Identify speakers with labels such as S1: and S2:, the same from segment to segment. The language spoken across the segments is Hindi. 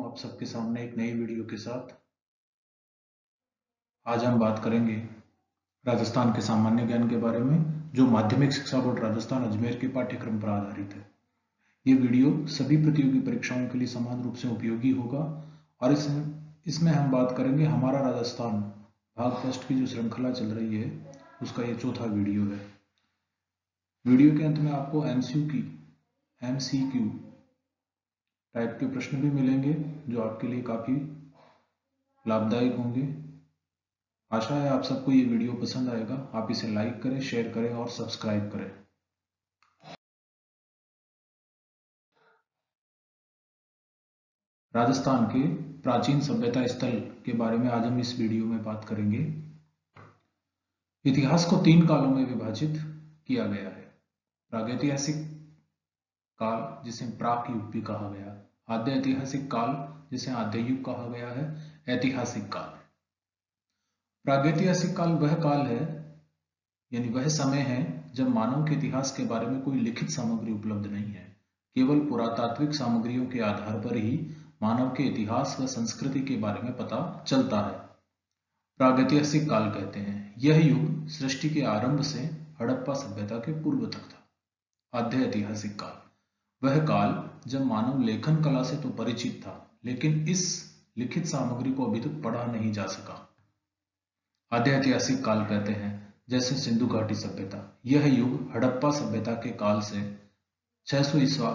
S1: आप सबके सामने एक नई वीडियो के साथ। आज हम बात करेंगे राजस्थान के सामान्य ज्ञान के बारे में, जो माध्यमिक शिक्षा बोर्ड राजस्थान अजमेर के पाठ्यक्रम पर आधारित है। ये वीडियो सभी प्रतियोगी परीक्षाओं के लिए समान रूप से उपयोगी होगा और इसमें हम बात करेंगे हमारा राजस्थान भाग फर्स्ट की जो श्रृंखला चल रही है उसका ये चौथा वीडियो है। वीडियो के अंत में आपको MCQ टाइप के प्रश्न भी मिलेंगे जो आपके लिए काफी लाभदायक होंगे। आशा है आप सबको ये वीडियो पसंद आएगा। आप इसे लाइक करें, शेयर करें और सब्सक्राइब करें। राजस्थान के प्राचीन सभ्यता स्थल के बारे में आज हम इस वीडियो में बात करेंगे। इतिहास को 3 कालों में विभाजित किया गया है। प्रागैतिहासिक काल जिसे प्राक युग भी कहा गया, आद्य ऐतिहासिक काल जिसे आद्य युग कहा गया है, ऐतिहासिक काल। प्रागैतिहासिक काल वह काल है यानी वह समय है जब मानव के इतिहास के बारे में कोई लिखित सामग्री उपलब्ध नहीं है। केवल पुरातात्विक सामग्रियों के आधार पर ही मानव के इतिहास व संस्कृति के बारे में पता चलता है। प्रागैतिहासिक काल कहते हैं यह युग सृष्टि के आरंभ से हड़प्पा सभ्यता के पूर्व तक था। आद्य ऐतिहासिक काल वह काल जब मानव लेखन कला से तो परिचित था, लेकिन इस लिखित सामग्री को अभी तक पढ़ा नहीं जा सका। आद्य ऐतिहासिक काल कहते हैं जैसे सिंधु घाटी सभ्यता, यह युग हड़प्पा सभ्यता के काल से 600 ईसा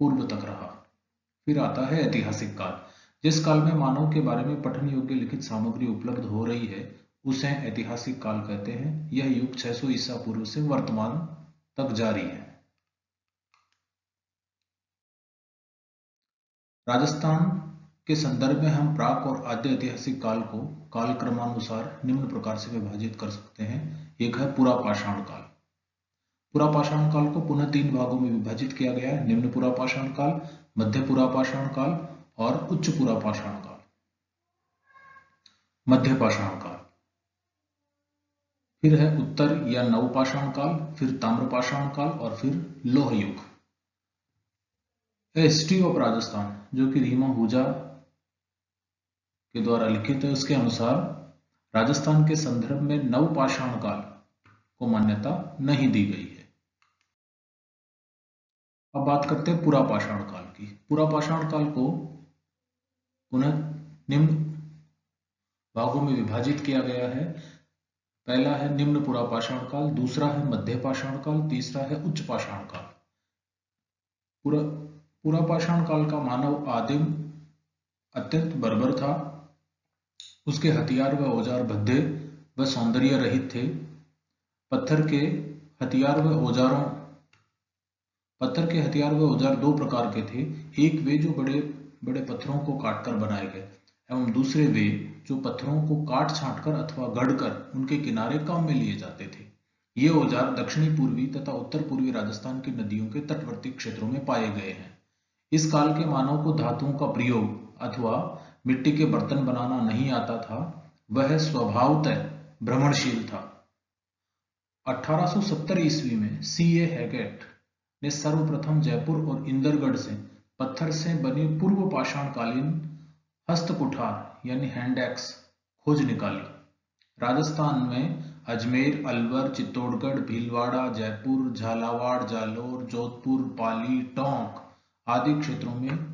S1: पूर्व तक रहा। फिर आता है ऐतिहासिक काल, जिस काल में मानव के बारे में पठन योग्य लिखित सामग्री उपलब्ध हो रही है उसे ऐतिहासिक काल कहते हैं। यह युग 600 ईसा पूर्व से वर्तमान तक जारी है। राजस्थान के संदर्भ में हम प्राक और आद्य ऐतिहासिक काल को कालक्रमानुसार निम्न प्रकार से विभाजित कर सकते हैं। एक है पुरापाषाण काल। पुरापाषाण काल को पुनः 3 भागों में विभाजित किया गया है। निम्न पुरापाषाण काल, मध्य पुरापाषाण काल और उच्च पुरापाषाण काल। मध्य पाषाण काल, फिर है उत्तर या नवपाषाण काल, फिर ताम्रपाषाण काल और फिर लौह युग। हिस्ट्री ऑफ राजस्थान जो कि रीमा आहूजा के द्वारा लिखित है, उसके अनुसार राजस्थान के संदर्भ में नवपाषाण काल को मान्यता नहीं दी गई है। अब बात करते हैं पुरापाषाण काल की। पुरापाषाण काल को पुनः निम्न भागों में विभाजित किया गया है। पहला है निम्न पुरापाषाण काल, दूसरा है मध्य पाषाण काल, तीसरा है उच्च पाषाण काल। पुरापाषाण काल का मानव आदिम अत्यंत बर्बर था। उसके हथियार व औजार भद्दे व सौंदर्य रहित थे। पत्थर के हथियार व औजार 2 प्रकार के थे। एक वे जो बड़े बड़े पत्थरों को काटकर बनाए गए एवं दूसरे वे जो पत्थरों को काट छांटकर अथवा गढ़कर उनके किनारे काम में लिए जाते थे। ये औजार दक्षिणी पूर्वी तथा उत्तर पूर्वी राजस्थान की नदियों के तटवर्ती क्षेत्रों में पाए गए हैं। इस काल के मानव को धातुओं का प्रयोग अथवा मिट्टी के बर्तन बनाना नहीं आता था। वह स्वभावतः भ्रमणशील था। 1870 ईस्वी में C.A. हैगेट ने सर्वप्रथम जयपुर और इंदरगढ़ से पत्थर से बनी पूर्व पाषाणकालीन हस्तकुठार यानी हैंडएक्स खोज निकाली। राजस्थान में अजमेर, अलवर, चित्तौड़गढ़, भीलवाड़ा, जयपुर, झालावाड़, जालोर, जोधपुर, पाली, टोंक आदि क्षेत्रों में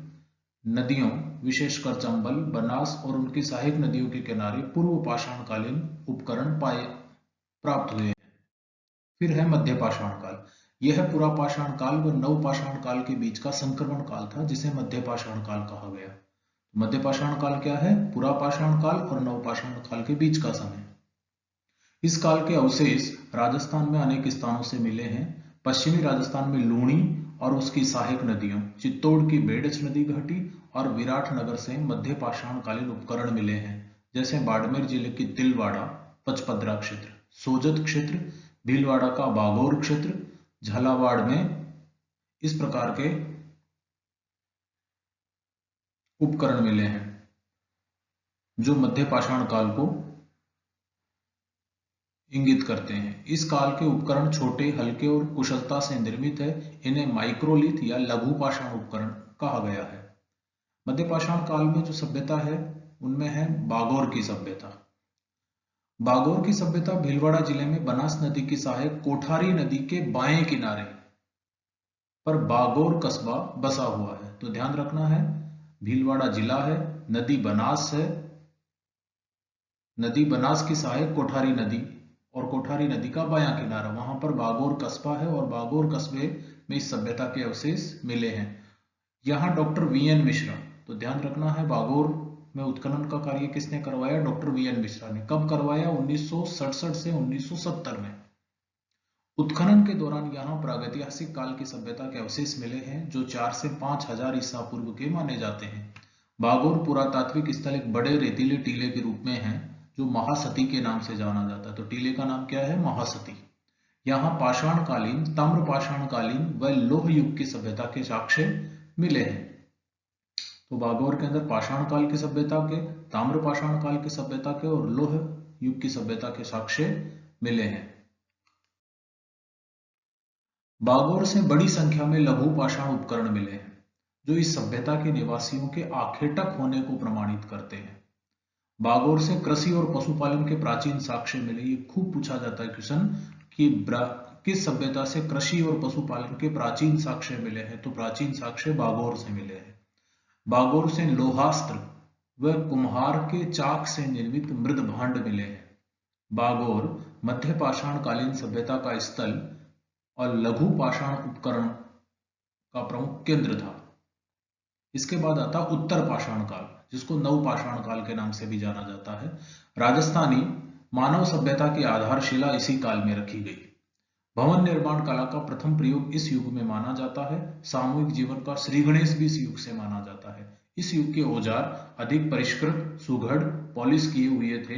S1: नदियों विशेषकर चंबल, बनास और उनकी सहायक नदियों के किनारे पूर्व पाषाणकालीन उपकरण प्राप्त हुए हैं। फिर है मध्य पाषाण काल। यह पुरापाषाण काल व नवपाषाण काल के बीच का संक्रमण काल था, जिसे मध्य पाषाण काल कहा गया। मध्य पाषाण काल क्या है? पुरापाषाण काल और नवपाषाण काल के बीच का समय। इस काल के अवशेष राजस्थान में अनेक स्थानों से मिले हैं। पश्चिमी राजस्थान में लूणी और उसकी सहायक नदियों, चित्तौड़ की बेडच नदी घाटी और विराटनगर से मध्य पाषाणकालीन उपकरण मिले हैं, जैसे बाड़मेर जिले की तिलवाड़ा पचपदरा क्षेत्र, सोजत क्षेत्र, भीलवाड़ा का बागौर क्षेत्र, झालावाड़ में इस प्रकार के उपकरण मिले हैं जो मध्य पाषाण काल को इंगित करते हैं। इस काल के उपकरण छोटे, हल्के और कुशलता से निर्मित है। इन्हें माइक्रोलिथ या लघु पाषाण उपकरण कहा गया है। मध्य पाषाण काल में जो सभ्यता है उनमें है बागोर की सभ्यता। बागोर की सभ्यता भीलवाड़ा जिले में बनास नदी की सहायक कोठारी नदी के बाएं किनारे पर बागोर कस्बा बसा हुआ है। तो ध्यान रखना है, भीलवाड़ा जिला है, नदी बनास है, नदी बनास की सहायक कोठारी नदी और कोठारी नदी का बायां किनारा, वहां पर बागोर कस्बा है और बागोर कस्बे में इस सभ्यता के अवशेष मिले हैं। यहाँ डॉक्टर वीएन मिश्रा, तो ध्यान रखना है बागोर में उत्खनन का कार्य किसने करवाया? डॉक्टर वीएन मिश्रा ने। कब करवाया? 1967 से 1970 में। उत्खनन के दौरान यहाँ प्रागैतिहासिक काल की सभ्यता के अवशेष मिले हैं जो 4 से 5000 ईसा पूर्व के माने जाते हैं। बागोर पुरातात्विक स्थल एक बड़े रेतीले टीले के रूप में है जो महासती के नाम से जाना जाता है। तो टीले का नाम क्या है? महासती। यहाँ पाषाणकालीन, ताम्र पाषाणकालीन व लोह युग की सभ्यता के साक्ष्य मिले हैं। तो बागोर के अंदर पाषाण काल की सभ्यता के, ताम्र पाषाण काल की सभ्यता के और लोह युग की सभ्यता के साक्ष्य मिले हैं। बागोर से बड़ी संख्या में लघु पाषाण उपकरण मिले हैं जो इस सभ्यता के निवासियों के आखेटक होने को प्रमाणित करते हैं। बागोर से कृषि और पशुपालन के प्राचीन साक्ष्य मिले। ये खूब पूछा जाता है क्वेश्चन कि किस सभ्यता से कृषि और पशुपालन के प्राचीन साक्ष्य मिले हैं? तो प्राचीन साक्ष्य बागोर से मिले हैं। बागोर से लोहास्त्र व कुम्हार के चाक से निर्मित मृद भांड मिले हैं। बागोर मध्य पाषाण कालीन सभ्यता का स्थल और लघु पाषाण उपकरण का प्रमुख केंद्र था। इसके बाद आता उत्तर पाषाण काल, जिसको नव पाषाण काल के नाम से भी जाना जाता है। राजस्थानी मानव सभ्यता की आधारशिला इसी काल में रखी गई। भवन निर्माण कला का प्रथम प्रयोग इस युग में माना जाता है। सामूहिक जीवन का श्री गणेश भी इस युग से माना जाता है। इस युग के औजार अधिक परिष्कृत, सुघड़, पॉलिश किए हुए थे।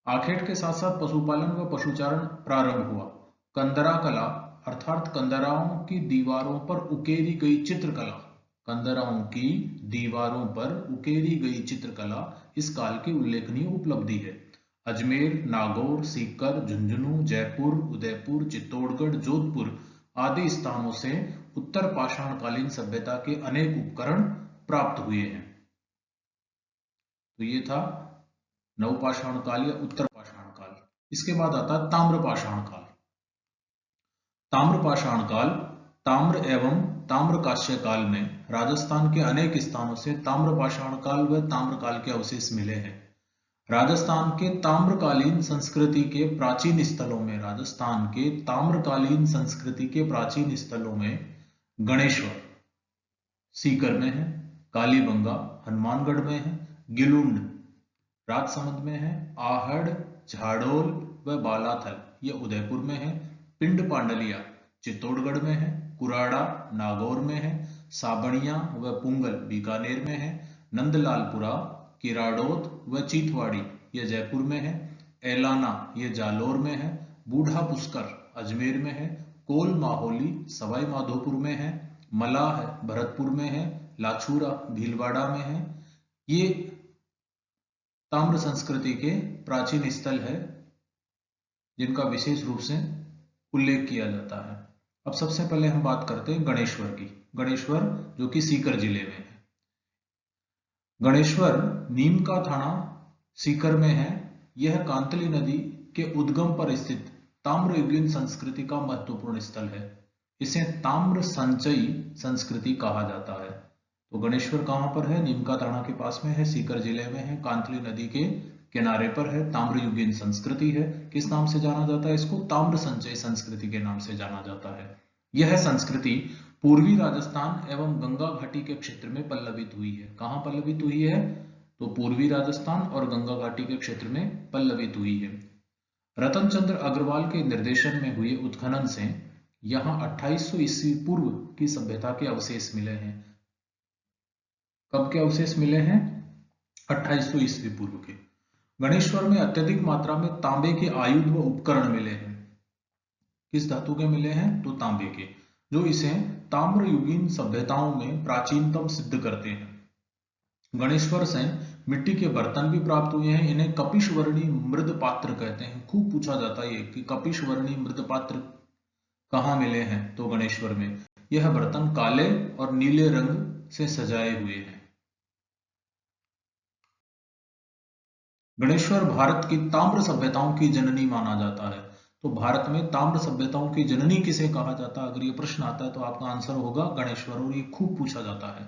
S1: आखेट के साथ साथ पशुपालन व पशुचारण प्रारंभ हुआ। कंदरा कला अर्थात कंदराओं की दीवारों पर उकेरी गई चित्रकला, कंदराओं की दीवारों पर उकेरी गई चित्रकला इस काल की उल्लेखनीय उपलब्धि है। अजमेर, नागौर, सीकर, झुंझुनू, जयपुर, उदयपुर, चित्तौड़गढ़, जोधपुर आदि स्थानों से उत्तर पाषाणकालीन सभ्यता के अनेक उपकरण प्राप्त हुए हैं। तो ये था नवपाषाण काल या उत्तर पाषाण काल। इसके बाद आता है ताम्रपाषाण काल। ताम्रपाषाण काल ताम्र एवं ताम्रकांस्य काल में राजस्थान के अनेक स्थानों से ताम्रपाषाण काल व ताम्रकाल के अवशेष मिले हैं। राजस्थान के ताम्रकालीन संस्कृति के प्राचीन स्थलों में, राजस्थान के ताम्रकालीन संस्कृति के प्राचीन स्थलों में गणेश्वर सीकर में है, कालीबंगा हनुमानगढ़ में है, गिलुंड राजसमंद में है, आहड़, झाड़ोल व बालाथल ये उदयपुर में है, पिंड पांडलिया चित्तौड़गढ़ में है, कुराड़ा नागौर में है, साबणिया व पुंगल बीकानेर में है, नंदलालपुरा, किराड़ोत व चीतवाड़ी ये जयपुर में है, एलाना ये जालोर में है, बूढ़ा पुष्कर अजमेर में है, कोल माहोली सवाई माधोपुर में है, मलाह भरतपुर में है, लाछूरा भीलवाड़ा में है। ये ताम्र संस्कृति के प्राचीन स्थल है जिनका विशेष रूप से उल्लेख किया जाता है। अब सबसे पहले हम बात करते हैं गणेश्वर की। गणेश्वर जो कि सीकर जिले में है। गणेश्वर नीम का थाना सीकर में है। यह कांतली नदी के उद्गम पर स्थित ताम्रयुगीन संस्कृति का महत्वपूर्ण स्थल है। इसे ताम्र संचयी संस्कृति कहा जाता है। तो गणेश्वर कहां पर है? नीम का थाना के पास में है, सीकर जिले में है, कांतली नदी के किनारे पर है, ताम्रयुगीन संस्कृति है। किस नाम से जाना जाता है इसको? ताम्र संचय संस्कृति के नाम से जाना जाता है। यह संस्कृति पूर्वी राजस्थान एवं गंगा घाटी के क्षेत्र में पल्लवित हुई है। कहां पल्लवित हुई है? तो पूर्वी राजस्थान और गंगा घाटी के क्षेत्र में पल्लवित हुई है। रतन चंद्र अग्रवाल के निर्देशन में हुए उत्खनन से यहां 2800 ईस्वी पूर्व की सभ्यता के अवशेष मिले हैं। कब के अवशेष मिले हैं? 2800 ईस्वी पूर्व के। गणेश्वर में अत्यधिक मात्रा में तांबे के आयुध व उपकरण मिले हैं। किस धातु के मिले हैं? तो तांबे के, जो इसे ताम्रयुगीन सभ्यताओं में प्राचीनतम सिद्ध करते हैं। गणेश्वर से मिट्टी के बर्तन भी प्राप्त हुए हैं। इन्हें कपिशवर्णी मृद पात्र कहते हैं। खूब पूछा जाता है कि कपिशवर्णी मृद पात्र कहाँ मिले हैं? तो गणेश्वर में। यह बर्तन काले और नीले रंग से सजाए हुए हैं। गणेश्वर भारत की ताम्र सभ्यताओं की जननी माना जाता है। तो भारत में ताम्र सभ्यताओं की जननी किसे कहा जाता है, अगर ये प्रश्न आता है तो आपका आंसर होगा गणेश्वर, और ये खूब पूछा जाता है।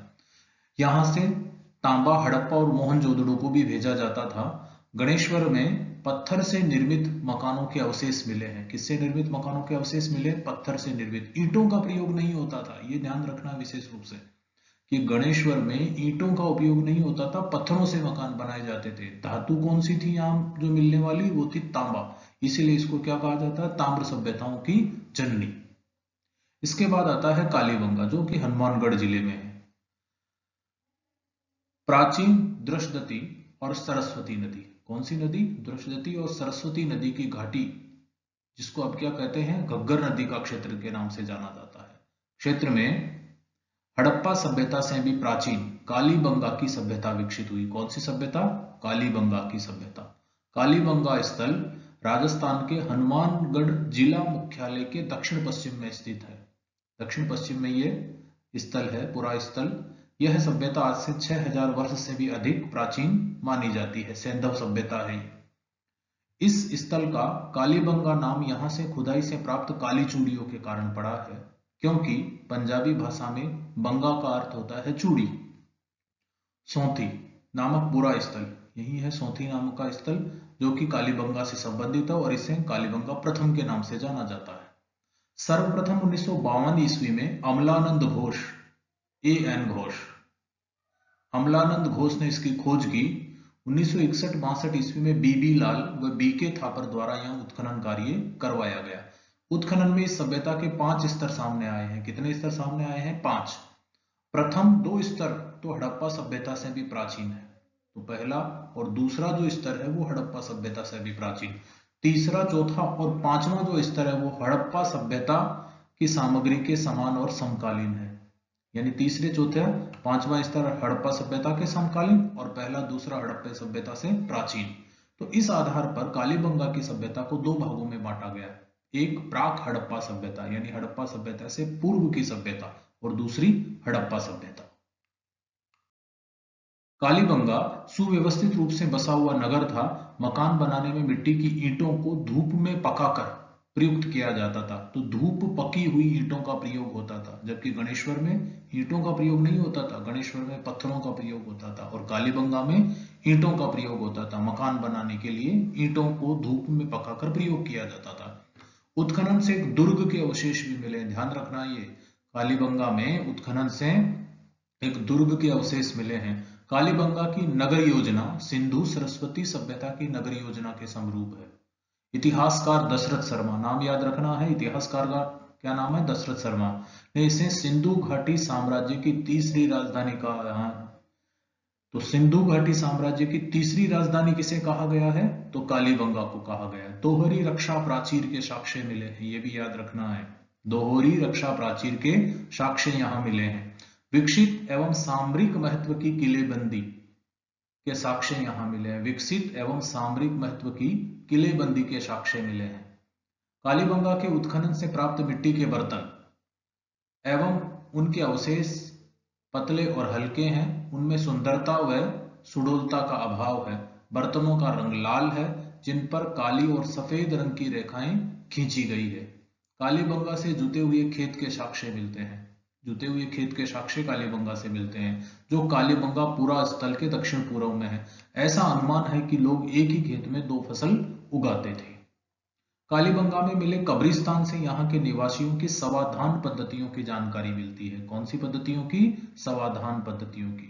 S1: यहां से तांबा, हड़प्पा और मोहनजोदड़ो को भी भेजा जाता था। गणेश्वर में पत्थर से निर्मित मकानों के अवशेष मिले हैं। किससे निर्मित मकानों के अवशेष मिले? पत्थर से निर्मित। ईंटों का प्रयोग नहीं होता था, ये ध्यान रखना विशेष रूप से कि गणेश्वर में ईंटों का उपयोग नहीं होता था, पत्थरों से मकान बनाए जाते थे। धातु कौन सी थी यहाँ जो मिलने वाली? वो थी तांबा, इसीलिए इसको क्या कहा जाता है? ताम्र सभ्यताओं की जननी। इसके बाद आता है कालीबंगा, जो कि हनुमानगढ़ जिले में है। प्राचीन दृशदती और सरस्वती नदी, कौन सी नदी? दृशदती और सरस्वती नदी की घाटी, जिसको अब क्या कहते हैं? घग्गर नदी का क्षेत्र के नाम से जाना जाता है। क्षेत्र में हड़प्पा सभ्यता से भी प्राचीन कालीबंगा की सभ्यता विकसित हुई। कौन सी सभ्यता? कालीबंगा की सभ्यता। कालीबंगा स्थल राजस्थान के हनुमानगढ़ जिला मुख्यालय के दक्षिण पश्चिम में स्थित है। दक्षिण पश्चिम में ये स्थल है, पूरा स्थल। यह सभ्यता आज से 6000 वर्ष से भी अधिक प्राचीन मानी जाती है। सैंधव सभ्यता है। इस स्थल का कालीबंगा नाम यहां से खुदाई से प्राप्त काली चूड़ियों के कारण पड़ा है, क्योंकि पंजाबी भाषा में बंगा का अर्थ होता है चूड़ी। सौंथी नामक पूरा स्थल यही है, सौंथी नामक का स्थल, जो कि कालीबंगा से संबंधित है और इसे कालीबंगा प्रथम के नाम से जाना जाता है। सर्वप्रथम 1952 ईस्वी में अमलानंद घोष, A.N. घोष, अमलानंद घोष ने इसकी खोज की। 1961-62 ईस्वी में B.B. लाल व B.K. थापर द्वारा यह उत्खनन कार्य करवाया गया। उत्खनन में इस सभ्यता के 5 स्तर सामने आए हैं। कितने स्तर सामने आए हैं? 5। प्रथम 2 स्तर तो हड़प्पा सभ्यता से भी प्राचीन है, तो पहला और दूसरा जो स्तर है वो हड़प्पा सभ्यता से भी प्राचीन। तीसरा, चौथा और पांचवा जो स्तर है वो हड़प्पा सभ्यता की सामग्री के समान और समकालीन है। यानी तीसरे, चौथे, पांचवा स्तर हड़प्पा सभ्यता के समकालीन और पहला, दूसरा हड़प्पा सभ्यता से प्राचीन। तो इस आधार पर कालीबंगा की सभ्यता को 2 भागों में बांटा गया। एक प्राक हड़प्पा सभ्यता यानी हड़प्पा सभ्यता से पूर्व की सभ्यता, और दूसरी हड़प्पा सभ्यता। कालीबंगा सुव्यवस्थित रूप से बसा हुआ नगर था। मकान बनाने में मिट्टी की ईंटों को धूप में पकाकर प्रयुक्त किया जाता था। तो धूप पकी हुई ईंटों का प्रयोग होता था, जबकि गणेश्वर में ईंटों का प्रयोग नहीं होता था। गणेश्वर में पत्थरों का प्रयोग होता था और कालीबंगा में ईंटों का प्रयोग होता था। मकान बनाने के लिए ईंटों को धूप में पकाकर प्रयोग किया जाता था। उत्खनन से एक दुर्ग के अवशेष भी मिले, ध्यान रखना। ये कालीबंगा में उत्खनन से एक दुर्ग के अवशेष मिले हैं। कालीबंगा की नगर योजना सिंधु सरस्वती सभ्यता की नगर योजना के समरूप है। इतिहासकार दशरथ शर्मा, नाम याद रखना है, इतिहासकार का क्या नाम है? दशरथ शर्मा ने इसे सिंधु घाटी साम्राज्य की तीसरी राजधानी कहा। तो सिंधु घाटी साम्राज्य की तीसरी राजधानी किसे कहा गया है? तो कालीबंगा को कहा गया है। दोहरी रक्षा प्राचीर के साक्ष्य मिले हैं, ये भी याद रखना है। दोहरी रक्षा प्राचीर के साक्ष्य यहां मिले हैं। विकसित एवं सामरिक महत्व की किलेबंदी के साक्ष्य यहां मिले हैं। विकसित एवं सामरिक महत्व की किलेबंदी के साक्ष्य मिले हैं। कालीबंगा के उत्खनन से प्राप्त मिट्टी के बर्तन एवं उनके अवशेष पतले और हल्के हैं। उनमें सुंदरता व सुडौलता का अभाव है। बर्तनों का रंग लाल है, जिन पर काली और सफेद रंग की रेखाएं खींची गई है। कालीबंगा से जुते हुए खेत के साक्ष्य मिलते हैं। जुते हुए खेत के साक्ष्य कालीबंगा से मिलते हैं, जो कालीबंगा पूरा स्थल के दक्षिण पूर्व में है। ऐसा अनुमान है कि लोग एक ही खेत में 2 फसल उगाते थे। कालीबंगा में मिले कब्रिस्तान से यहाँ के निवासियों की समाधान पद्धतियों की जानकारी मिलती है। कौन सी पद्धतियों की? समाधान पद्धतियों की।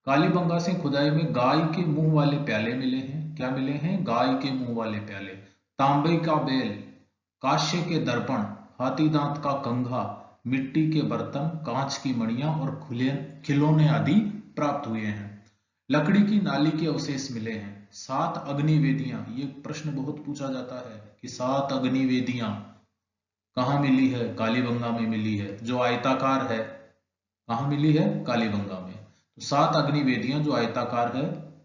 S1: कालीबंगा से खुदाई में गाय के मुंह वाले प्याले मिले हैं। क्या मिले हैं? गाय के मुंह वाले प्याले, तांबे का बेल, कांस्य के दर्पण, हाथी दांत का कंघा, मिट्टी के बर्तन, कांच की मणियां और खिलौने आदि प्राप्त हुए हैं। लकड़ी की नाली के अवशेष मिले हैं। 7 अग्निवेदियां, ये प्रश्न बहुत पूछा जाता है कि 7 अग्निवेदियां कहाँ मिली है? कालीबंगा में मिली है, जो आयताकार है। कहाँ मिली है? कालीबंगा में। तो 7 अग्निवेदियां जो आयताकार है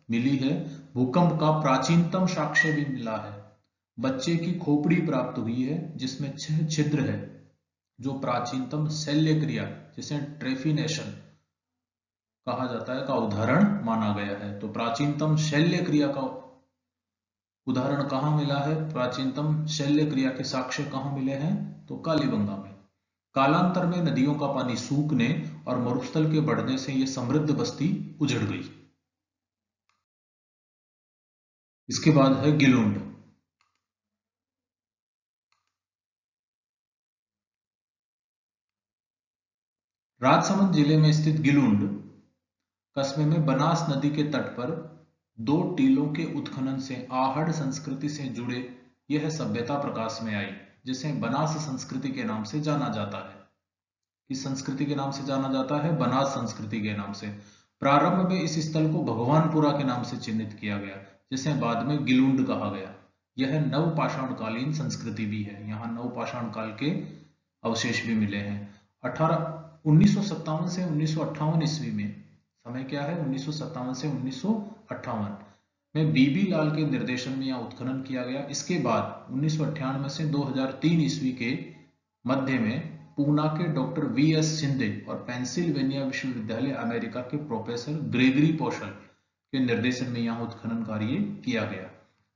S1: मिली है। भूकंप का प्राचीनतम साक्ष्य भी मिला है। बच्चे की खोपड़ी प्राप्त हुई है, जिसमें 6 छिद्र है, जो प्राचीनतम शल्य क्रिया जिसे ट्रेफिनेशन कहा जाता है का उदाहरण माना गया है। तो प्राचीनतम शल्य क्रिया का उदाहरण कहाँ मिला है? प्राचीनतम शल्य क्रिया के साक्ष्य कहाँ मिले हैं? तो कालीबंगा में। कालांतर में नदियों का पानी सूखने और मरुस्थल के बढ़ने से यह समृद्ध बस्ती उजड़ गई। इसके बाद है गिलुंड। राजसमंद जिले में स्थित गिलुंड कस्बे में बनास नदी के तट पर 2 टीलों के उत्खनन से आहड़ संस्कृति से जुड़े यह सभ्यता प्रकाश में आई, जिसे बनास संस्कृति के नाम से जाना जाता है। इस संस्कृति के नाम से जाना जाता है? बनास संस्कृति के नाम से। प्रारंभ में इस स्थल को भगवानपुरा के नाम से चिन्हित किया गया, जिसे बाद में गिलुंड कहा गया। यह नवपाषाणकालीन संस्कृति भी है। यहाँ नवपाषाण काल के अवशेष भी मिले हैं। 1957 से 1958 ईस्वी में, समय क्या है? 1957 से 1958 में बीबी लाल के निर्देशन में यहाँ उत्खनन किया गया। इसके बाद 1998 से 2003 ईस्वी के मध्य में पूना के डॉक्टर वीएस शिंदे और पेंसिल्वेनिया विश्वविद्यालय अमेरिका के प्रोफेसर ग्रेगरी पोशल के निर्देशन में यहाँ उत्खनन कार्य किया गया।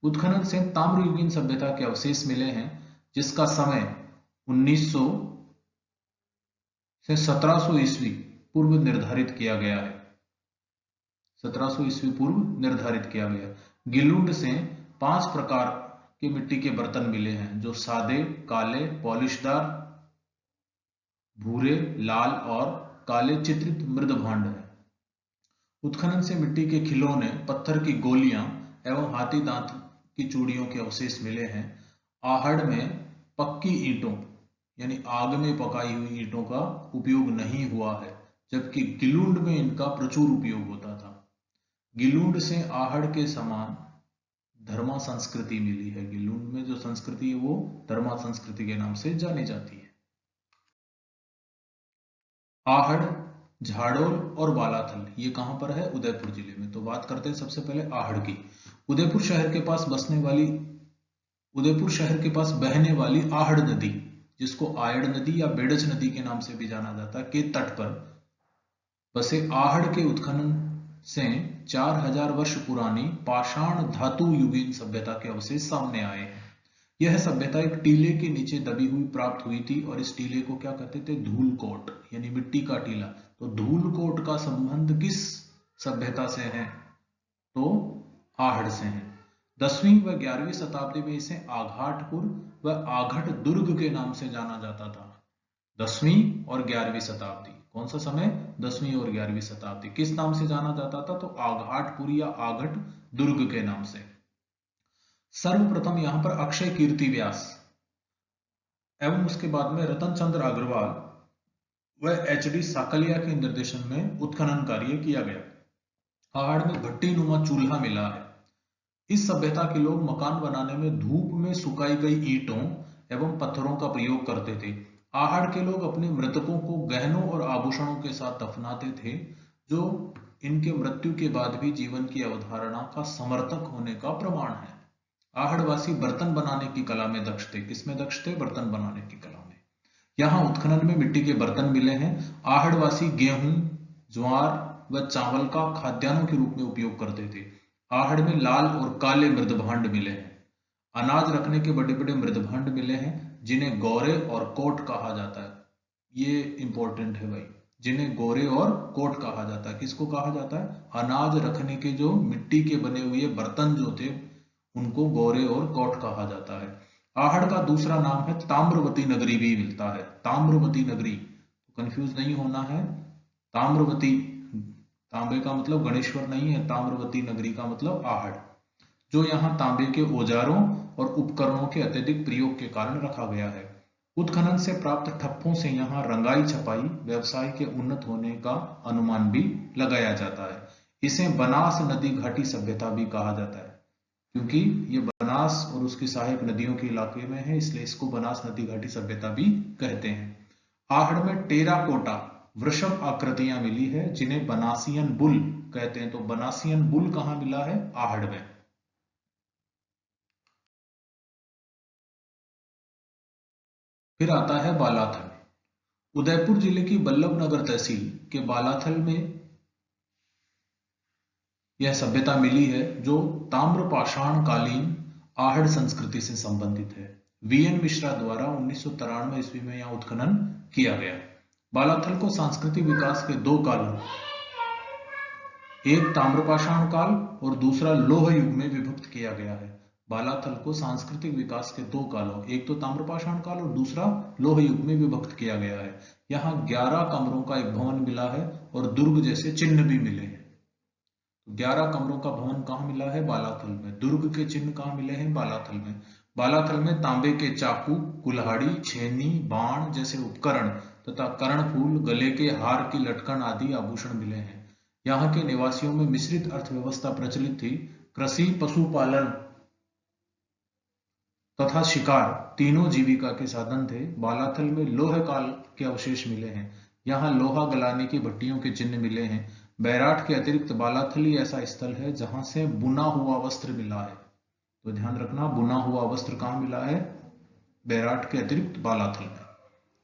S1: उत्खनन से ताम्रयुगीन सभ्यता के अवशेष मिले हैं, जिसका समय 1900 से 1700 ईस्वी पूर्व निर्धारित किया गया है। 1700 ईस्वी पूर्व निर्धारित किया गया। गिलुंड से 5 प्रकार के मिट्टी के बर्तन मिले हैं, जो सादे, काले, पॉलिशदार, भूरे, लाल और काले चित्रित मृद भांड है। उत्खनन से मिट्टी के खिलौने, पत्थर की गोलियां एवं हाथी दांत की चूड़ियों के अवशेष मिले हैं। आहड़ में पक्की ईंटों यानी आग में पकाई हुई ईंटों का उपयोग नहीं हुआ है, जबकि गिलुंड में इनका प्रचुर उपयोग होता था। गिलुंड से आहड़ के समान धर्मा संस्कृति मिली है। गिलुंड में जो संस्कृति है वो धर्मा संस्कृति के नाम से जानी जाती है। आहड़, झाड़ोल और बालाथल ये कहां पर है? उदयपुर जिले में। तो बात करते हैं सबसे पहले आहड़ की। उदयपुर शहर के पास बहने वाली आहड़ नदी, जिसको आयड़ नदी या बेड़च नदी के नाम से भी जाना जाता है, के तट पर बसे आहड़ के उत्खनन से 4000 वर्ष पुरानी पाषाण धातु युगीन सभ्यता के अवशेष सामने आए हैं। यह सभ्यता एक टीले के नीचे दबी हुई प्राप्त हुई थी और इस टीले को क्या कहते थे? धूलकोट यानी मिट्टी का टीला। तो धूलकोट का संबंध किस सभ्यता से है? तो आहड़ से है। 10वीं व 11वीं शताब्दी में इसे आघाटपुर व आघट दुर्ग के नाम से जाना जाता था। 10वीं और 11वीं शताब्दी, कौन सा समय? 10वीं और 11वीं शताब्दी। किस नाम से जाना जाता था? तो आघाटपुर या आघट दुर्ग के नाम से। सर्वप्रथम यहां पर अक्षय कीर्ति व्यास एवं उसके बाद में रतन चंद्र अग्रवाल व एचडी साकलिया के निर्देशन में उत्खनन कार्य किया गया। आहड़ में भट्टी नुमा चूल्हा मिला है। इस सभ्यता के लोग मकान बनाने में धूप में सुखाई गई ईंटों एवं पत्थरों का प्रयोग करते थे। आहड़ के लोग अपने मृतकों को गहनों और आभूषणों के साथ दफनाते थे, जो इनके मृत्यु के बाद भी जीवन की अवधारणा का समर्थक होने का प्रमाण है। आहड़वासी बर्तन बनाने की कला में दक्ष थे। किसमें दक्ष थे? बर्तन बनाने की कला में। यहाँ उत्खनन में मिट्टी के बर्तन मिले हैं। आहड़वासी गेहूं, ज्वार व चावल का खाद्यान्नों के रूप में उपयोग करते थे। आहड़ में लाल और काले मृदभांड मिले हैं। अनाज रखने के बड़े बड़े मृदभांड मिले हैं, जिन्हें गौरे और कोट कहा जाता है। ये इंपॉर्टेंट है भाई, जिन्हें गौरे और कोट कहा जाता है। किसको कहा जाता है? अनाज रखने के जो मिट्टी के बने हुए बर्तन जो थे उनको गौरे और कोट कहा जाता है। आहड़ का दूसरा नाम है ताम्रवती नगरी भी मिलता है। ताम्रवती नगरी, कंफ्यूज नहीं होना है। ताम्रवती, तांबे का मतलब गणेश्वर नहीं है, ताम्रवती नगरी का मतलब आहड़, जो यहाँ तांबे के औजारों और उपकरणों के अत्यधिक प्रयोग के कारण रखा गया है। उत्खनन से प्राप्त ठप्पों से यहाँ रंगाई छपाई व्यवसाय के उन्नत होने का अनुमान भी लगाया जाता है। इसे बनास नदी घाटी सभ्यता भी कहा जाता है, क्योंकि ये बनास और उसकी सहायक नदियों के इलाके में है, इसलिए इसको बनास नदी घाटी सभ्यता भी कहते हैं। आहड़ में टेराकोटा वृषभ आकृतियां मिली है, जिन्हें बनासियन बुल कहते हैं। तो बनासियन बुल कहां मिला है? आहड़ में। फिर आता है बालाथल। उदयपुर जिले की बल्लभनगर तहसील के बालाथल में यह सभ्यता मिली है जो ताम्रपाषाण कालीन आहड़ संस्कृति से संबंधित है। वीएन मिश्रा द्वारा 1993 ईस्वी में यह उत्खनन किया गया। बालाथल को सांस्कृतिक विकास के दो कालों, एक ताम्रपाषाण काल और दूसरा लौह युग में विभक्त किया गया है। बालाथल को सांस्कृतिक विकास के दो कालों, एक तो ताम्रपाषाण काल और दूसरा लौह युग में विभक्त किया गया है। यहाँ 11 कमरों का एक भवन मिला है और दुर्ग जैसे चिन्ह भी मिले हैं। 11 कमरों का भवन कहाँ मिला है? बालाथल में। दुर्ग के चिन्ह कहाँ मिले हैं? बालाथल में। बालाथल में तांबे के चाकू, कुल्हाड़ी, छेनी, बाण जैसे उपकरण तथा कर्णफूल, गले के हार की लटकन आदि आभूषण मिले हैं। यहाँ के निवासियों में मिश्रित अर्थव्यवस्था प्रचलित थी। कृषि, पशुपालन तथा शिकार तीनों जीविका के साधन थे। बालाथल में लोह काल के अवशेष मिले हैं। यहाँ लोहा गलाने की भट्टियों के चिन्ह मिले हैं। बैराठ के अतिरिक्त बालाथल ही ऐसा स्थल है जहां से बुना हुआ वस्त्र मिला है। तो ध्यान रखना, बुना हुआ वस्त्र कहाँ मिला है? बैराठ के अतिरिक्त बालाथल में।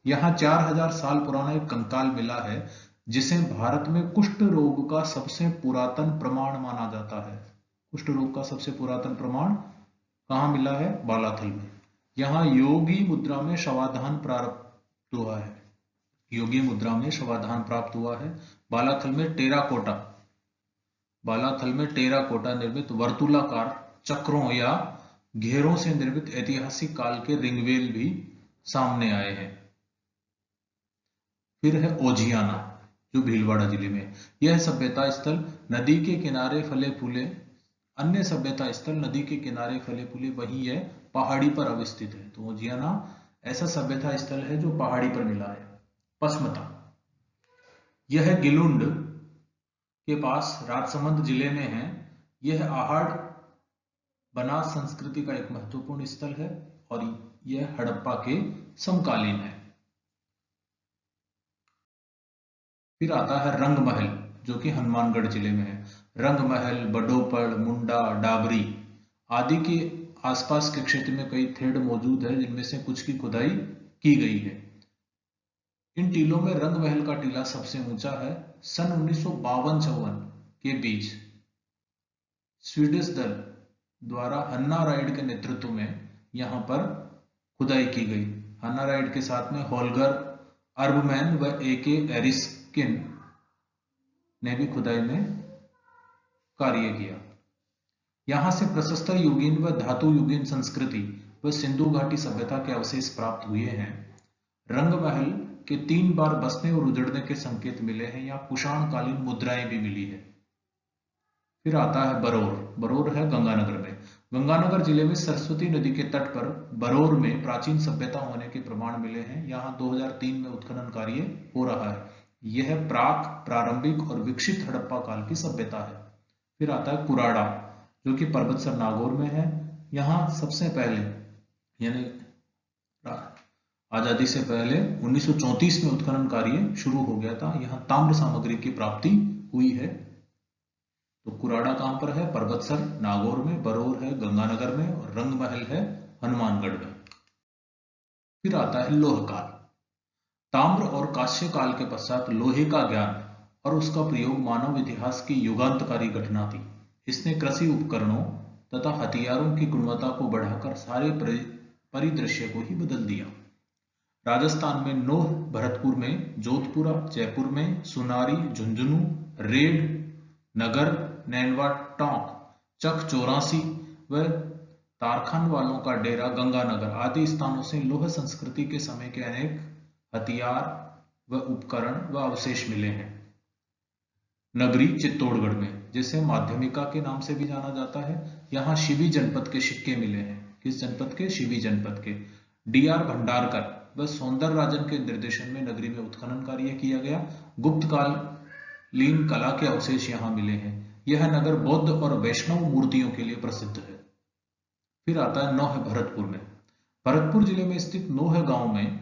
S1: यहाँ 4000 साल पुराना एक कंकाल मिला है जिसे भारत में कुष्ठ रोग का सबसे पुरातन प्रमाण माना जाता है। कुष्ठ रोग का सबसे पुरातन प्रमाण कहाँ मिला है? बालाथल में। यहाँ योगी मुद्रा में शवाधान प्राप्त हुआ है। योगी मुद्रा में शवाधान प्राप्त हुआ है। बालाथल में टेराकोटा निर्मित वर्तुलाकार चक्रों या घेरों से निर्मित ऐतिहासिक काल के रिंगवेल भी सामने आए हैं। फिर है ओझियाना, जो भीलवाड़ा जिले में। यह सभ्यता स्थल नदी के किनारे फले फूले, अन्य सभ्यता स्थल नदी के किनारे फले फूले, वहीं यह पहाड़ी पर अवस्थित है। तो ओझियाना ऐसा सभ्यता स्थल है जो पहाड़ी पर मिला है। पसमता, यह गिलुंड के पास राजसमंद जिले में है। यह आहड़ बनास संस्कृति का एक महत्वपूर्ण स्थल है और यह हड़प्पा के समकालीन है। फिर आता है रंग महल, जो कि हनुमानगढ़ जिले में है। रंग महल, बडोपड़, मुंडा, डाबरी आदि के आसपास के क्षेत्र में कई थेड़ मौजूद है जिनमें से कुछ की खुदाई की गई है। इन टीलों में रंग महल का टीला सबसे ऊंचा है। सन 1952-54 के बीच स्वीडिश दल द्वारा हन्ना राइड के नेतृत्व में यहां पर खुदाई की गई। हन्ना राइड के साथ में होल्गर अर्बमैन व A.K. एरिस्किन ने भी खुदाई में कार्य किया। यहां से प्रशस्तर युगीन व धातु युगीन संस्कृति व सिंधु घाटी सभ्यता के अवशेष प्राप्त हुए हैं। रंग महल के 3 बार बसने और उजड़ने के संकेत मिले हैं। यहाँ कुषाण कालीन मुद्राएं भी मिली है। फिर आता है बरौर। बरौर है गंगानगर में। गंगानगर जिले में सरस्वती नदी के तट पर बरौर में प्राचीन सभ्यता होने के प्रमाण मिले हैं। यहाँ 2003 में उत्खनन कार्य हो रहा है। यह प्रारंभिक और विकसित हड़प्पा काल की सभ्यता है। फिर आता है कुराड़ा, जो कि पर्वतसर नागौर में है। यहाँ सबसे पहले यानी आजादी से पहले 1934 में उत्खनन कार्य शुरू हो गया था। यहाँ ताम्र सामग्री की प्राप्ति हुई है। तो कुराड़ा कहां पर है? पर्वतसर नागौर में। बरौर है गंगानगर में और रंग महल है हनुमानगढ़ में। फिर आता है लोह काल। ताम्र और कांस्य काल के पश्चात लोहे का ज्ञान और उसका प्रयोग मानव इतिहास की युगांतकारी घटना थी। इसने कृषि उपकरणों तथा हथियारों की गुणवत्ता को बढ़ाकर सारे परिदृश्य को ही बदल दिया। राजस्थान में नोह भरतपुर में, जोधपुरा जयपुर में, सुनारी, झुंझुनू, रेड, नगर, नैनवा टोंक, चक 84 व तारखन वालों का डेरा गंगानगर आदि स्थानों से लोह संस्कृति के समय के अनेक हथियार व उपकरण व अवशेष मिले हैं। नगरी चित्तौड़गढ़ में, जिसे माध्यमिका के नाम से भी जाना जाता है, यहाँ शिवी जनपद के सिक्के मिले हैं। किस जनपद के? शिवी जनपद के। DR भंडारकर व सौंदर राजन के निर्देशन में नगरी में उत्खनन कार्य किया गया। गुप्त कालीन कला के अवशेष यहाँ मिले हैं। यह नगर बौद्ध और वैष्णव मूर्तियों के लिए प्रसिद्ध है। फिर आता है नौह भरतपुर में। भरतपुर जिले में स्थित नौह गांव में,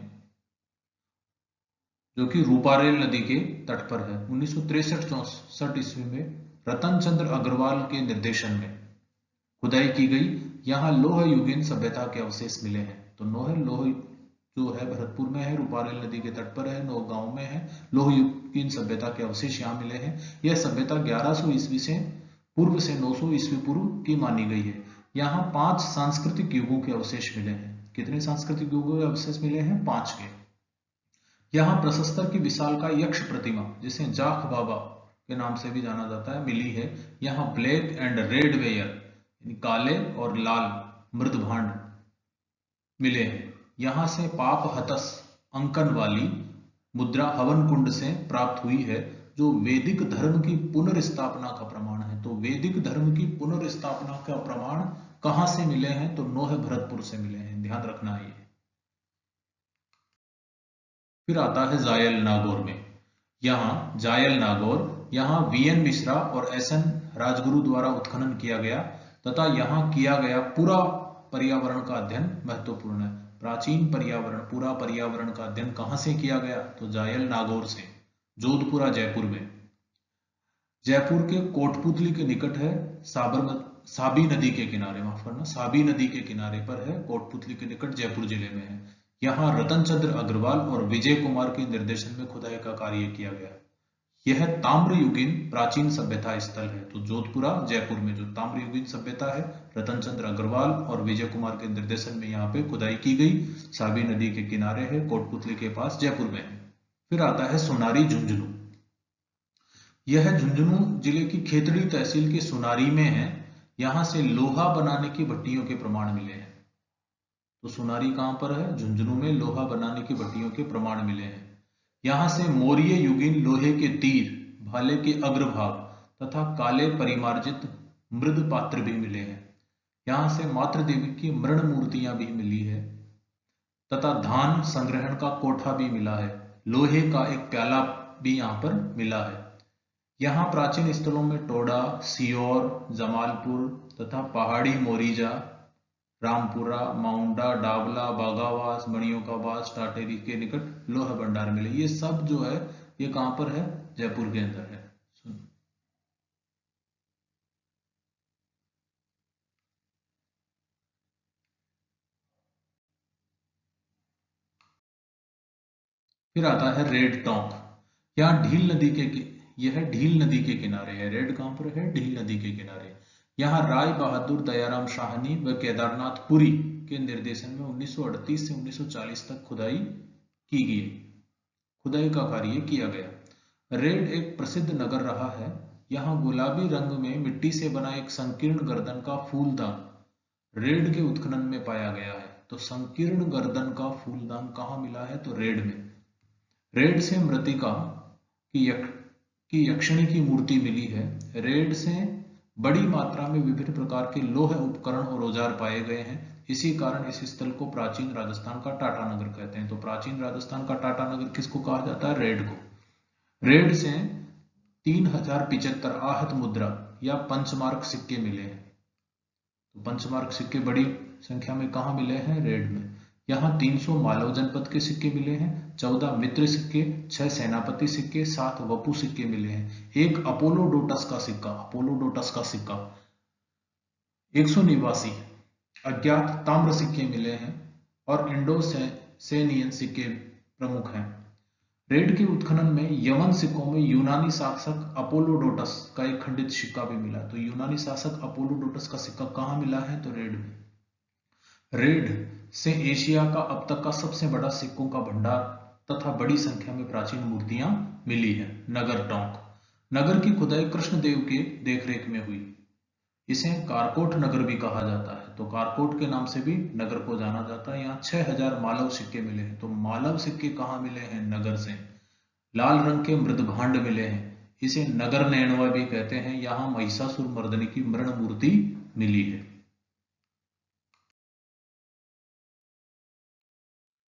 S1: जो कि रूपारेल नदी के तट पर है, 1963-64 ईस्वी में रतन चंद्र अग्रवाल के निर्देशन में खुदाई की गई। यहाँ लोह युगीन सभ्यता के अवशेष मिले हैं। तो नौह लोह जो है भरतपुर में है, रूपारेल नदी के तट पर है, नौगांव में है। लौह युग की इन सभ्यता के अवशेष यहाँ मिले हैं। यह सभ्यता 1100 ईस्वी से पूर्व से 900 ईस्वी पूर्व की मानी गई है। यहाँ 5 सांस्कृतिक युगों के अवशेष मिले हैं। कितने सांस्कृतिक युगों के अवशेष मिले हैं? 5 के। यहाँ प्रशस्तर की विशालकाय यक्ष प्रतिमा, जिसे जाख बाबा के नाम से भी जाना जाता है, मिली है। यहाँ ब्लैक एंड रेड वेयर, काले और लाल मृदभांड मिले हैं। यहाँ से पाप हतस अंकन वाली मुद्रा हवन कुंड से प्राप्त हुई है, जो वैदिक धर्म की पुनर्स्थापना का प्रमाण है। तो वैदिक धर्म की पुनर्स्थापना का प्रमाण कहां से मिले हैं? तो नौह भरतपुर से मिले हैं, ध्यान रखना है ये। फिर आता है जायल नागौर में। यहाँ जायल नागौर, यहाँ वीएन मिश्रा और एसएन राजगुरु द्वारा उत्खनन किया गया तथा यहाँ किया गया पूरा पर्यावरण का अध्ययन महत्वपूर्ण है। प्राचीन पर्यावरण, पूरा पर्यावरण का अध्ययन कहां से किया गया? तो जायल नागौर से, जोधपुरा जयपुर में। जयपुर के कोटपुतली के निकट है, साबी नदी के किनारे, माफ करना, साबी नदी के किनारे पर है, कोटपुतली के निकट जयपुर जिले में है। यहाँ रतन चंद्र अग्रवाल और विजय कुमार के निर्देशन में खुदाई का कार्य किया गया। यह ताम्रयुगीन प्राचीन सभ्यता स्थल है। तो जोधपुरा जयपुर में जो ताम्रयुगीन सभ्यता है, रतन चंद्र अग्रवाल और विजय कुमार के निर्देशन में यहाँ पे खुदाई की गई। साबी नदी के किनारे है, कोटपुतली के पास, जयपुर में है। फिर आता है सोनारी झुंझुनू। यह झुंझुनू जिले की खेतड़ी तहसील के सोनारी में है। यहां से लोहा बनाने की भट्टियों के प्रमाण मिले हैं। तो सोनारी कहां पर है? झुंझुनू में लोहा बनाने की भट्टियों के प्रमाण मिले हैं। यहां से मौर्य युगीन लोहे के तीर, भाले के अग्रभाग तथा काले परिमार्जित मृद पात्र भी मिले हैं। यहां से मातृ देवी की मृण मूर्तियां भी मिली है तथा धान संग्रहण का कोठा भी मिला है। लोहे का एक प्याला भी यहां पर मिला है। यहाँ प्राचीन स्थलों में टोडा, सियोर, जमालपुर तथा पहाड़ी मोरीजा, रामपुरा, माउंडा, डावला, बागावास, मणियों का वास, टाटेरी के निकट लोह भंडार मिले। ये सब जो है ये कहां पर है? जयपुर के अंदर है। फिर आता है रेड टोंक। यहाँ ढील नदी के यह ढील नदी के किनारे है। रेड कहां पर है? ढील नदी के किनारे। यहाँ राय बहादुर दयाराम शाहनी व केदारनाथ पुरी के निर्देशन में 1938 से 1940 तक खुदाई की गई, खुदाई का कार्य किया गया। रेड एक प्रसिद्ध नगर रहा है। यहाँ गुलाबी रंग में मिट्टी से बना एक संकीर्ण गर्दन का फूलदान रेड के उत्खनन में पाया गया है। तो संकीर्ण गर्दन का फूलदान कहाँ मिला है? तो रेड में। रेड से मृतिका की यक्षिणी की मूर्ति मिली है। रेड से बड़ी मात्रा में विभिन्न प्रकार के लोह उपकरण और औजार पाए गए हैं। इसी कारण इस स्थल को प्राचीन राजस्थान का टाटा नगर कहते हैं। तो प्राचीन राजस्थान का टाटा नगर किसको कहा जाता है? रेड को। रेड से 3075 आहत मुद्रा या पंचमार्क सिक्के मिले हैं। तो पंचमार्क सिक्के बड़ी संख्या में कहां मिले हैं? रेड में। यहाँ 300 मालव जनपद के सिक्के मिले हैं, 14 मित्र सिक्के, 6 सेनापति सिक्के, 7 वपू सिक्के मिले हैं, एक अपोलोडोटस का सिक्का, 189 अज्ञात ताम्र सिक्के मिले हैं और इंडोसेनियन सिक्के प्रमुख हैं। रेड के उत्खनन में यमन सिक्कों में यूनानी शासक अपोलोडोटस का एक खंडित सिक्का भी मिला। तो यूनानी शासक अपोलोडोटस का सिक्का कहां मिला है? तो रेड में। रेड से एशिया का अब तक का सबसे बड़ा सिक्कों का भंडार तथा बड़ी संख्या में प्राचीन मूर्तियां मिली है। नगर टोंक। नगर की खुदाई कृष्णदेव के देखरेख में हुई। इसे कारकोट नगर भी कहा जाता है। तो कारकोट के नाम से भी नगर को जाना जाता है। यहाँ 6000 मालव सिक्के मिले हैं। तो मालव सिक्के कहाँ मिले हैं? नगर से। लाल रंग के मृदभांड मिले हैं, इसे नगर नैनवा भी कहते हैं। यहाँ महिषासुर मर्दनी की मृण मूर्ति मिली है।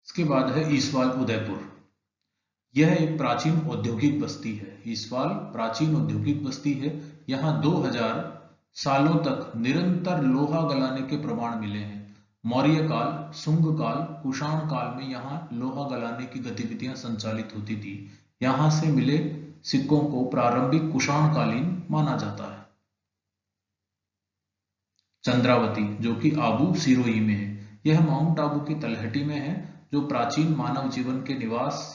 S1: इसके बाद है ईसवाल उदयपुर। यह एक प्राचीन औद्योगिक बस्ती है। ईसवाल प्राचीन औद्योगिक बस्ती है। यहाँ 2000 सालों तक निरंतर लोहा गलाने के प्रमाण मिले हैं। मौर्य काल, शुंग काल, कुषाण काल में यहाँ लोहा गलाने की गतिविधियां संचालित होती थी। यहाँ से मिले सिक्कों को प्रारंभिक कुषाण कालीन माना जाता है। चंद्रावती, जो कि आबू सिरोही में है, यह माउंट आबू की तलहटी में है। जो प्राचीन मानव जीवन के निवास,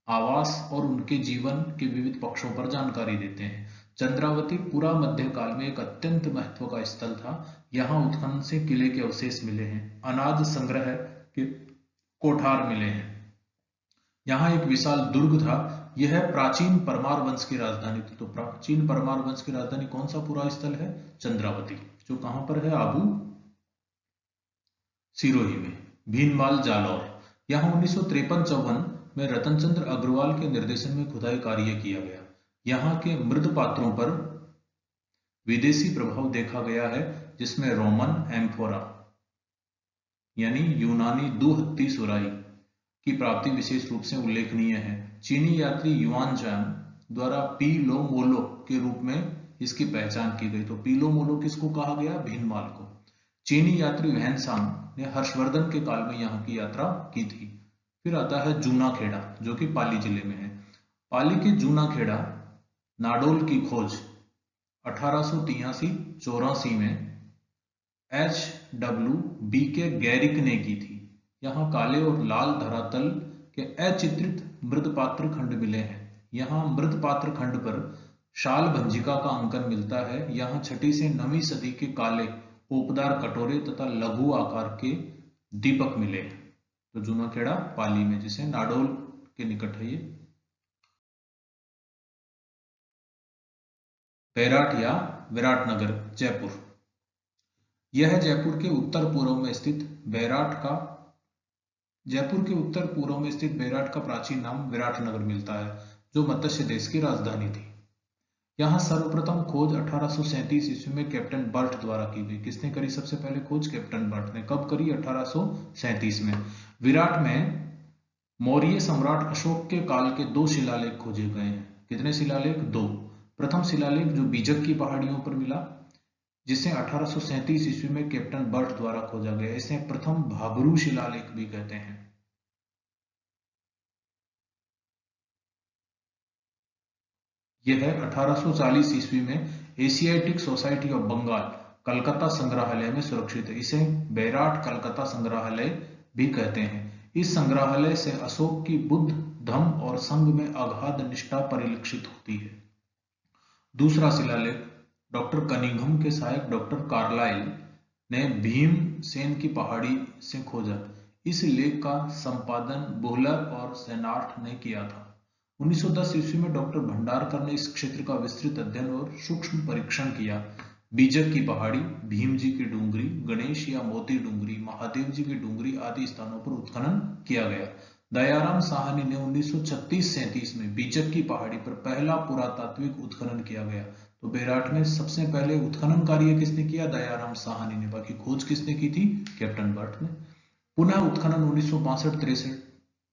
S1: आवास और उनके जीवन के विविध पक्षों पर जानकारी देते हैं। चंद्रावती पूरा मध्यकाल में एक अत्यंत महत्व का स्थल था। यहाँ उत्खनन से किले के अवशेष मिले हैं, अनाज संग्रह के कोठार मिले हैं। यहाँ एक विशाल दुर्ग था। यह प्राचीन परमार वंश की राजधानी थी। तो प्राचीन परमार वंश की राजधानी कौन सा पूरा स्थल है? चंद्रावती, जो कहां पर है? आबू सिरोही में। भीनमाल जालौर, यहाँ 1953-54 में रतनचंद्र अग्रवाल के निर्देशन में खुदाई कार्य किया गया। यहाँ के मृद पात्रों पर विदेशी प्रभाव देखा गया है, जिसमें रोमन एम्फोरा यानी यूनानी दुहत्ती सुराही की प्राप्ति विशेष रूप से उल्लेखनीय है। चीनी यात्री युआन जैंग द्वारा पी लो मोलो के रूप में इसकी पहचान की गई। तो पी लो मोलो किसको कहा गया? भीनमाल को। चीनी यात्री वैनसांग ने हर्षवर्धन के काल में यहाँ की यात्रा की थी। फिर आता है जूना खेड़ा, जो कि पाली जिले में है। पाली के जूना खेड़ा नाडोल की खोज 1883-84 में H.W. के गैरिक ने की थी। यहाँ काले और लाल धरातल के अचित्रित मृदपात्र खंड मिले हैं। यहाँ मृदपात्र खंड पर शाल भंजिका का अंकन मिलता है। यहाँ 6वीं से 9वीं सदी के काले पोपदार कटोरे तथा लघु आकार के दीपक मिले। तो जूनाखेड़ा पाली में, जिसे नाडोल के निकट है ये। बैराट या विराटनगर जयपुर, यह जयपुर के उत्तर पूर्व में स्थित बैराट का प्राचीन नाम विराटनगर मिलता है, जो मत्स्य देश की राजधानी थी। यहाँ सर्वप्रथम खोज 1837 ईस्वी में कैप्टन बर्ट द्वारा की गई। किसने करी सबसे पहले खोज? कैप्टन बर्ट ने। कब करी? 1837 में। विराट में मौर्य सम्राट अशोक के काल के 2 शिलालेख खोजे गए हैं। कितने शिलालेख? 2। प्रथम शिलालेख जो बीजक की पहाड़ियों पर मिला, जिसे 1837 ईस्वी में कैप्टन बर्ट द्वारा खोजा गया। इसे प्रथम भाबरू शिलालेख भी कहते हैं। यह 1840 ईस्वी में Asiatic Society of Bengal Calcutta संग्रहालय में सुरक्षित है। इसे बैराट कलकत्ता संग्रहालय भी कहते हैं। इस संग्रहालय से अशोक की बुद्ध, धम्म और संघ में अगाध निष्ठा परिलक्षित होती है। दूसरा शिलालेख डॉक्टर कनिंघम के सहायक डॉक्टर कार्लाइल ने भीमसेन की पहाड़ी से खोजा। इस लेख का संपादन बोहलर और सेनार्ट ने किया था। 1910 ईस्वी में डॉक्टर भंडारकर ने इस क्षेत्र का विस्तृत अध्ययन और सूक्ष्म परीक्षण किया। बीजक की पहाड़ी, भीम जी की डूंगरी, गणेश या मोती डूंगरी, महादेव जी की डूंगरी आदि स्थानों पर उत्खनन किया गया। दयाराम साहनी ने 1936-37 में बीजक की पहाड़ी पर पहला पुरातात्विक उत्खनन किया गया। तो बैराट में सबसे पहले उत्खनन कार्य किसने किया? दयाराम साहनी ने। बाकी खोज किसने की थी? कैप्टन बर्ट ने। पुनः उत्खनन 1962-63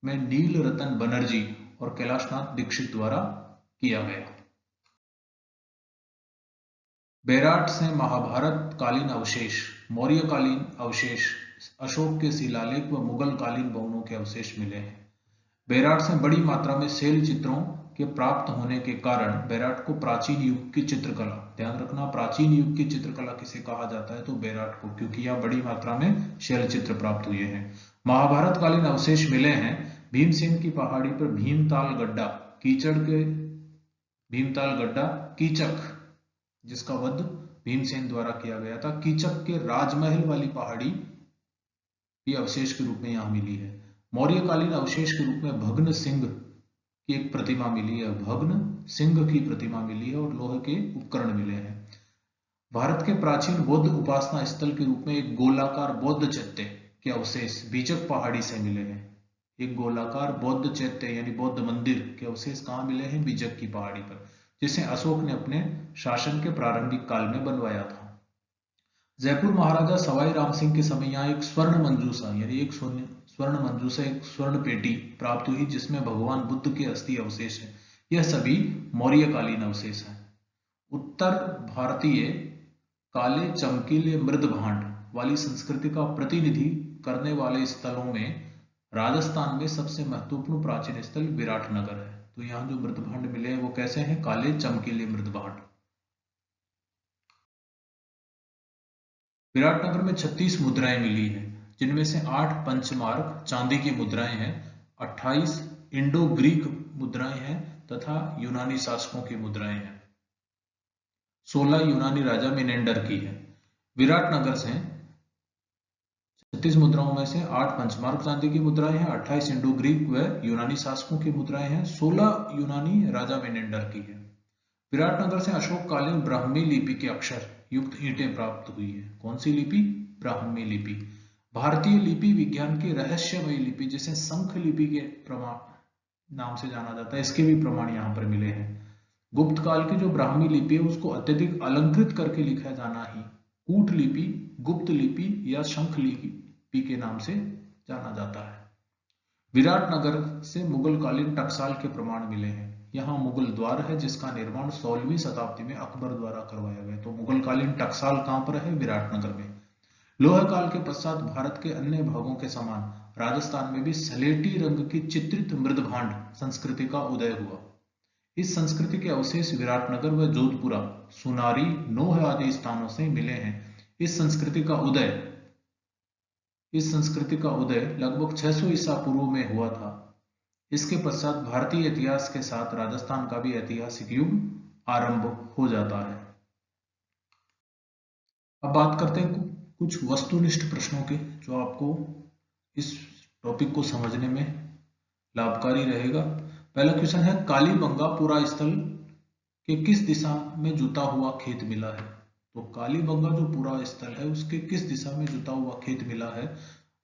S1: में नील रतन बनर्जी और कैलाशनाथ दीक्षित द्वारा किया गया। बैराट से महाभारत कालीन अवशेष, मौर्य कालीन अवशेष, अशोक के शिलालेख व मुगल कालीन भवनों के अवशेष मिले हैं। बैराट से बड़ी मात्रा में शैल चित्रों के प्राप्त होने के कारण बैराट को प्राचीन युग की चित्रकला, ध्यान रखना प्राचीन युग की चित्रकला किसे कहा जाता है? तो बैराट को, क्योंकि यह बड़ी मात्रा में शैल चित्र प्राप्त हुए हैं। महाभारत कालीन अवशेष मिले हैं। भीमसेन की पहाड़ी पर भीमताल गड्ढा कीचक, जिसका वध भीमसेन द्वारा किया गया था। कीचक के राजमहल वाली पहाड़ी भी अवशेष के रूप में यहां मिली है। मौर्यकालीन अवशेष के रूप में भग्न सिंह की एक प्रतिमा मिली है। भग्न सिंह की प्रतिमा मिली है और लोहे के उपकरण मिले हैं। भारत के प्राचीन बौद्ध उपासना स्थल के रूप में एक गोलाकार बौद्ध चैत्य के अवशेष बीजक पहाड़ी से मिले हैं। एक गोलाकार बौद्ध चैत्य यानी बौद्ध मंदिर के अवशेष कहाँ मिले हैं? बीजक की पहाड़ी पर, जिसे अशोक ने अपने शासन के प्रारंभिक काल में बनवाया था। जयपुर महाराजा सवाई राम सिंह के समय यहाँ एक स्वर्ण मंजूषा यानी एक स्वर्ण पेटी प्राप्त हुई, जिसमें भगवान बुद्ध के अस्थि अवशेष है। यह सभी मौर्यकालीन अवशेष हैं। उत्तर भारतीय काले चमकीले मृद भांड वाली संस्कृति का प्रतिनिधि करने वाले स्थलों में राजस्थान में सबसे महत्वपूर्ण प्राचीन स्थल विराटनगर है। तो यहाँ जो मृद भांड मिले हैं वो कैसे हैं? काले चमकीले मृद भांड। विराटनगर में 36 मुद्राएं मिली हैं, जिनमें से 8 पंचमार्क चांदी की मुद्राएं हैं, 28 इंडो ग्रीक मुद्राएं हैं तथा यूनानी शासकों की मुद्राएं हैं। 16 यूनानी राजा मिनेंडर की है। विराटनगर से 36 मुद्राओं में से 8 पंचमार्क चांदी की मुद्राएं हैं, 28 इंडो ग्रीक व यूनानी शासकों की मुद्राएं हैं, 16 यूनानी राजा मिनेंडर की है। विराटनगर से अशोककालीन ब्राह्मी लिपि के अक्षर युक्त ईंटें प्राप्त हुई है। कौन सी लिपि? ब्राह्मी लिपि। भारतीय लिपि विज्ञान की रहस्यमयी लिपि जिसे शंख लिपि के प्रमाण नाम से जाना जाता है, इसके भी प्रमाण यहाँ पर मिले हैं। गुप्त काल की जो ब्राह्मी लिपि है उसको अत्यधिक अलंकृत करके लिखा जाना ही कूट लिपि, गुप्त लिपि या शंख लिपि के नाम से जाना जाता है। विराटनगर से मुगल कालीन टकसाल के प्रमाण मिले हैं। यहाँ मुगल द्वार है जिसका निर्माण 16वीं शताब्दी में अकबर द्वारा करवाया गया। तो मुगल कालीन टकसाल कहां पर है? विराटनगर में। लोह काल के पश्चात भारत के अन्य भागों के समान राजस्थान में भी सलेटी रंग की चित्रित मृदभांड संस्कृति का उदय हुआ। इस संस्कृति के अवशेष विराटनगर व जोधपुरा, सुनारी, नोह आदि स्थानों से मिले हैं। इस संस्कृति का उदय लगभग 600 ईसा पूर्व में हुआ था। इसके पश्चात भारतीय इतिहास के साथ राजस्थान का भी ऐतिहासिक युग आरंभ हो जाता है। अब बात करते हैं कुछ वस्तुनिष्ठ प्रश्नों के, जो आपको इस टॉपिक को समझने में लाभकारी रहेगा। पहला क्वेश्चन है, कालीबंगा पुरा स्थल के किस दिशा में जुता हुआ खेत मिला है? तो कालीबंगा जो पुरा स्थल है उसके किस दिशा में जुता हुआ खेत मिला है?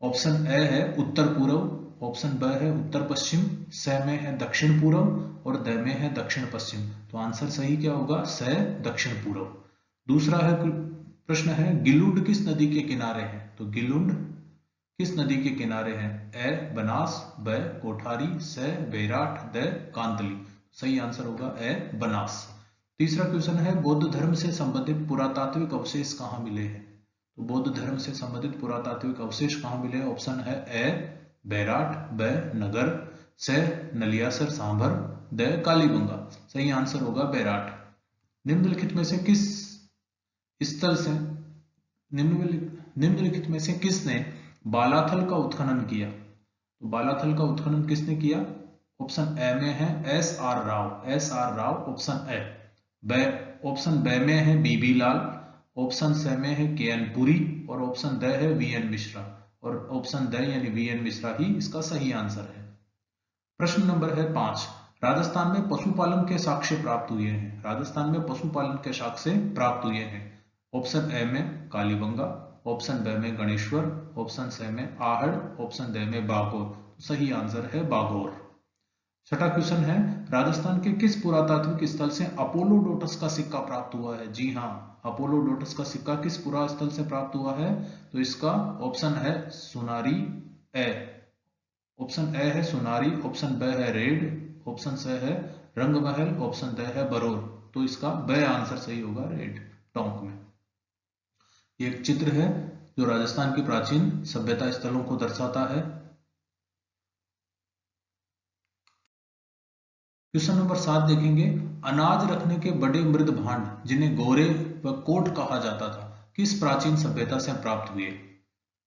S1: ऑप्शन ए है उत्तर पूर्व, ऑप्शन बी है उत्तर पश्चिम, स में है दक्षिण पूर्व और द में है दक्षिण पश्चिम। तो आंसर सही क्या होगा? स दक्षिण पूर्व। दूसरा है प्रश्न है, गिलुंड किस नदी के किनारे है? तो गिलुंड किस नदी के किनारे है? ए बनास, ब कोठारी, स बैराट, द कांतली। सही आंसर होगा ए बनास। तीसरा क्वेश्चन है, बौद्ध धर्म से संबंधित पुरातात्विक अवशेष कहाँ मिले हैं? तो बौद्ध धर्म से संबंधित पुरातात्विक अवशेष कहाँ मिले हैं? ऑप्शन है ए बैराट, ब नगर, स नलियासर सांभर, द कालीबंगा। सही आंसर होगा बैराट। निम्नलिखित में से किसने बालाथल का उत्खनन किया? तो बालाथल का उत्खनन किसने किया? ऑप्शन ए में है S R Rao, option A. Option बे में है बीबी लाल, ऑप्शन स में है के एन पुरी और ऑप्शन द है वी एन मिश्रा। और ऑप्शन द यानी वी एन मिश्रा ही इसका सही आंसर है। प्रश्न नंबर है 5, राजस्थान में पशुपालन के साक्ष्य प्राप्त हुए हैं। राजस्थान में पशुपालन के साक्ष्य प्राप्त हुए हैं। ऑप्शन ए में कालीबंगा, ऑप्शन बी में गणेश्वर, ऑप्शन सी में आहड़, ऑप्शन डी में बागौर। सही आंसर है बागौर। छठा क्वेश्चन है, राजस्थान के किस पुरातात्विक स्थल से अपोलोडोटस का सिक्का प्राप्त हुआ है? जी हाँ, अपोलोडोटस का सिक्का किस पुरा स्थल से प्राप्त हुआ है? तो इसका ऑप्शन है सुनारी ए। ऑप्शन ए है सुनारी, ऑप्शन बी है रेड, ऑप्शन सी है रंगमहल, ऑप्शन डी है बरोर। तो इसका बी आंसर सही होगा रेड, टोंक में। एक चित्र है जो राजस्थान की प्राचीन सभ्यता स्थलों को दर्शाता है। क्वेश्चन नंबर 7 देखेंगे, अनाज रखने के बड़े मृद भांड जिन्हें गोरे व कोट कहा जाता था किस प्राचीन सभ्यता से प्राप्त हुए?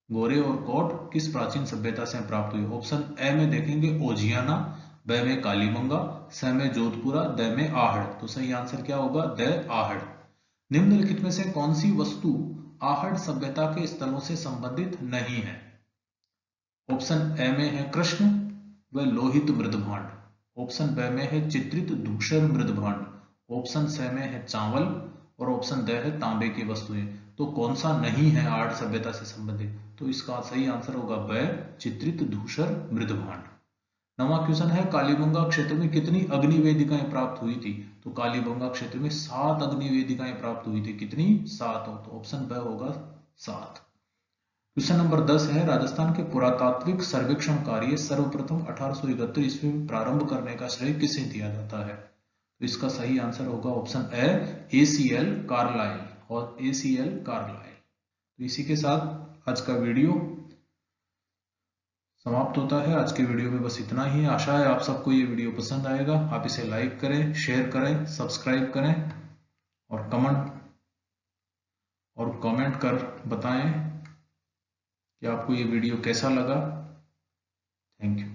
S1: गोरे और कोट किस प्राचीन सभ्यता से प्राप्त हुए? ऑप्शन ए में देखेंगे ओजियाना, ब में कालीबंगा, स में जोधपुरा, द में आहड़। तो सही आंसर क्या होगा? द आहड़। निम्नलिखित में से कौन सी वस्तु आहड़ सभ्यता के स्थलों से संबंधित नहीं है? ऑप्शन ए में है कृष्ण व लोहित मृदभांड, ऑप्शन बी में है चित्रित धूसर मृदभांड, ऑप्शन सी में है चावल और ऑप्शन डी है तांबे की वस्तुएं। तो कौन सा नहीं है आहड़ सभ्यता से संबंधित? तो इसका सही आंसर होगा ब चित्रित धूसर मृदभांड। 9वां क्वेश्चन है, कालीबंगा क्षेत्र में कितनी अग्नि वेदिकाएं प्राप्त हुई थी? तो कालीबंगा क्षेत्र में 7 अग्नि वेदिकाएं प्राप्त हुई थी। कितनी? 7। तो ऑप्शन ब होगा 7। क्वेश्चन नंबर 10 है, राजस्थान के पुरातात्विक सर्वेक्षण कार्य सर्वप्रथम 1871 ईस्वी में प्रारंभ करने का श्रेय किसे दिया जाता है? तो इसका सही आंसर होगा ऑप्शन ए ACL कार्लाइल और ACL कार्लाइल। तो इसी के साथ आज का वीडियो समाप्त होता है। आज के वीडियो में बस इतना ही। आशा है आप सबको ये वीडियो पसंद आएगा। आप इसे लाइक करें, शेयर करें, सब्सक्राइब करें और कमेंट कर बताएं कि आपको ये वीडियो कैसा लगा। Thank you.